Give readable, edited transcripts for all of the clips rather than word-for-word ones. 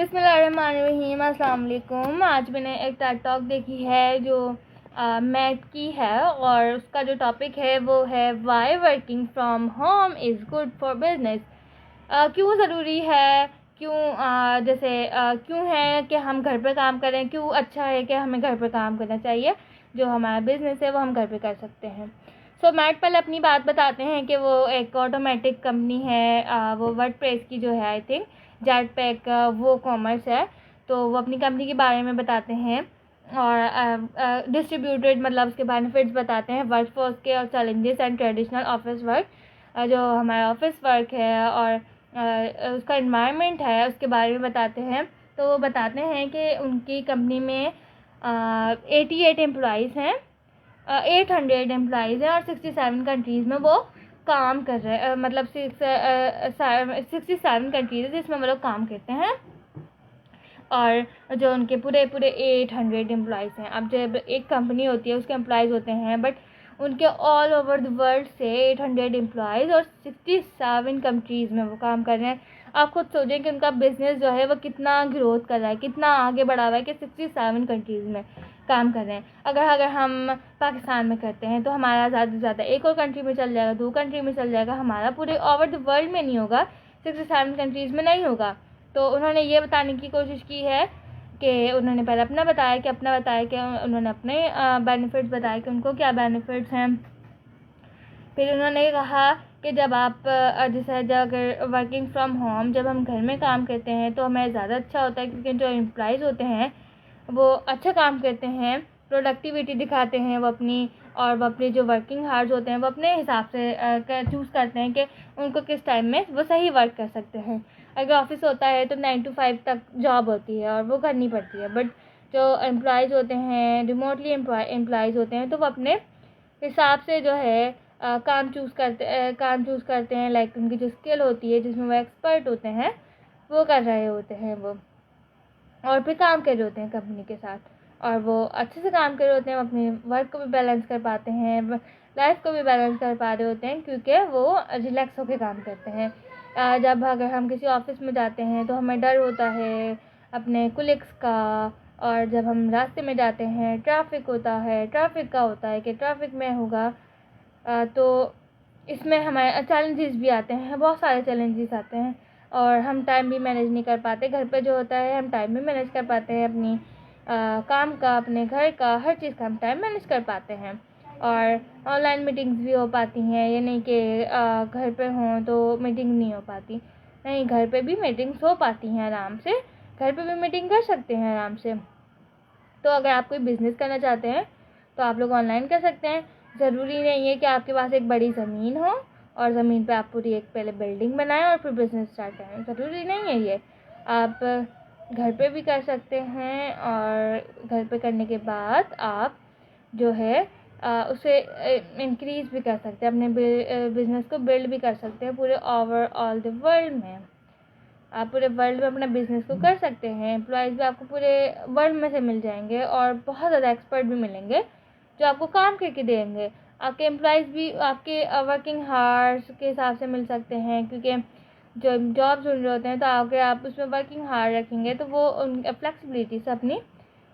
बिस्मिल्लाहिर्रहमानिर्रहीम, अस्सलाम वालेकुम। आज मैंने एक टेड टॉक देखी है जो मैट की है और उसका जो टॉपिक है वो है why working from home is good for business. क्यों ज़रूरी है, क्यों है कि हम घर पे काम करें, क्यों अच्छा है कि हमें घर पे काम करना चाहिए, जो हमारा बिज़नेस है वो हम घर पे कर सकते हैं। मैट पहले अपनी बात बताते हैं कि वो एक ऑटोमेटिक कंपनी है, वो वर्डप्रेस की जो है आई थिंक जेटपैक वो कॉमर्स है। तो वो अपनी कंपनी के बारे में बताते हैं और डिस्ट्रीब्यूटेड मतलब उसके बेनिफिट्स बताते हैं, वर्क फोर्स के और challenges and traditional office work, जो हमारा ऑफिस वर्क है और उसका एनवायरनमेंट है उसके बारे में बताते हैं। तो वो बताते हैं कि उनकी कंपनी में 88 एम्प्लॉइज़ हैं, 800 एम्प्लॉइज़ हैं और 67 कंट्रीज़ में वो काम कर रहे हैं, मतलब 67 कंट्रीज़ है जिसमें वो लोग काम करते हैं और जो उनके पूरे 800 एम्प्लॉइज़ हैं। अब जब एक कंपनी होती है उसके एम्प्लॉइज़ होते हैं, बट उनके ऑल ओवर द वर्ल्ड से 800 एम्प्लॉइज़ और 67 कंट्रीज़ में वो काम कर रहे हैं। आप खुद सोचें कि उनका बिज़नेस जो है वो कितना ग्रोथ कर रहा है, कितना आगे बढ़ा हुआ है कि 67 कंट्रीज़ में काम कर रहे हैं। अगर हम पाकिस्तान में करते हैं तो हमारा ज़्यादा से ज़्यादा एक और कंट्री में चल जाएगा, 2 कंट्री में चल जाएगा, हमारा पूरे ओवर द वर्ल्ड में नहीं होगा, 67 कंट्रीज़ में नहीं होगा। तो उन्होंने ये बताने की कोशिश की है कि उन्होंने पहले अपना बताया कि उन्होंने अपने बेनिफिट्स बताए कि उनको क्या बेनिफिट्स हैं। फिर उन्होंने कहा कि जब आप अगर वर्किंग फ्रॉम होम जब हम घर में काम करते हैं तो हमें ज़्यादा अच्छा होता है, क्योंकि जो एम्प्लॉइज़ होते हैं वो अच्छा काम करते हैं, प्रोडक्टिविटी दिखाते हैं वो अपनी, और वो अपने जो वर्किंग हार्स होते हैं वो अपने हिसाब से चूज़ करते हैं कि उनको किस टाइम में वो सही वर्क कर सकते हैं। अगर ऑफिस होता है तो 9 to 5 तक जॉब होती है और वो करनी पड़ती है, बट जो एम्प्लॉइज़ होते हैं, रिमोटली एम्प्लॉइज़ होते हैं, तो वो अपने हिसाब से जो है काम चूज़ करते हैं। लाइक उनकी जो स्किल होती है जिसमें वो एक्सपर्ट होते हैं वो कर रहे होते हैं वो, और फिर काम कर रहे होते हैं कंपनी के साथ, और वो अच्छे से काम कर रहे होते हैं, वो अपने वर्क को भी बैलेंस कर पाते हैं, लाइफ को भी बैलेंस कर पा रहे होते हैं, क्योंकि वो रिलैक्स होकर काम करते हैं। जब अगर हम किसी ऑफिस में जाते हैं तो हमें डर होता है अपने कुलिग्स का, और जब हम रास्ते में जाते हैं ट्रैफिक का होता है कि ट्रैफिक में होगा, तो इसमें हमारे चैलेंजेस भी आते हैं, बहुत सारे चैलेंजेस आते हैं और हम टाइम भी मैनेज नहीं कर पाते। घर पे जो होता है हम टाइम भी मैनेज कर पाते हैं, अपनी काम का, अपने घर का, हर चीज़ का हम टाइम मैनेज कर पाते हैं, और ऑनलाइन मीटिंग्स भी हो पाती हैं। ये नहीं कि घर पे हों तो मीटिंग नहीं हो पाती, नहीं, घर पे भी मीटिंग्स हो पाती हैं आराम से, घर पे भी मीटिंग कर सकते हैं आराम से। तो अगर आप कोई बिज़नेस करना चाहते हैं तो आप लोग ऑनलाइन कर सकते हैं। ज़रूरी नहीं है कि आपके पास एक बड़ी ज़मीन हो और ज़मीन पे आप पूरी एक पहले बिल्डिंग बनाएं और फिर बिज़नेस स्टार्ट करें, ज़रूरी नहीं है ये। आप घर पे भी कर सकते हैं और घर पे करने के बाद आप जो है उसे इंक्रीज़ भी कर सकते हैं, अपने बिज़नेस को बिल्ड भी कर सकते हैं पूरे ओवरऑल द वर्ल्ड में। आप पूरे वर्ल्ड में अपना बिज़नेस को कर सकते हैं। एम्प्लॉइज़ भी आपको पूरे वर्ल्ड में से मिल जाएंगे और बहुत ज़्यादा एक्सपर्ट भी मिलेंगे जो आपको काम करके देंगे। आपके एम्प्लॉइज़ भी आपके वर्किंग हार्स के हिसाब से मिल सकते हैं, क्योंकि जो जॉब ढूंढ रहे होते हैं तो अगर आप उसमें वर्किंग हार रखेंगे तो वो उन फ्लेक्सिबिलिटी से अपनी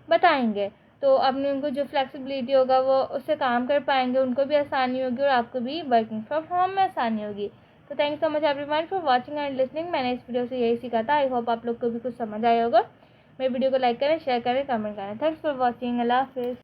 बताएंगे, तो अपनी उनको जो फ्लेक्सिबिलिटी होगा वो उससे काम कर पाएंगे, उनको भी आसानी होगी और आपको भी वर्किंग फ्रॉम होम में आसानी होगी। तो thank you so much everyone for watching and listening. मैंने इस वीडियो से यही सीखा था। आई होप आप लोग को भी कुछ समझ आया होगा। मेरे वीडियो को लाइक करें, शेयर करें, कमेंट करें। Thanks for watching. अल्लाह हाफिज़।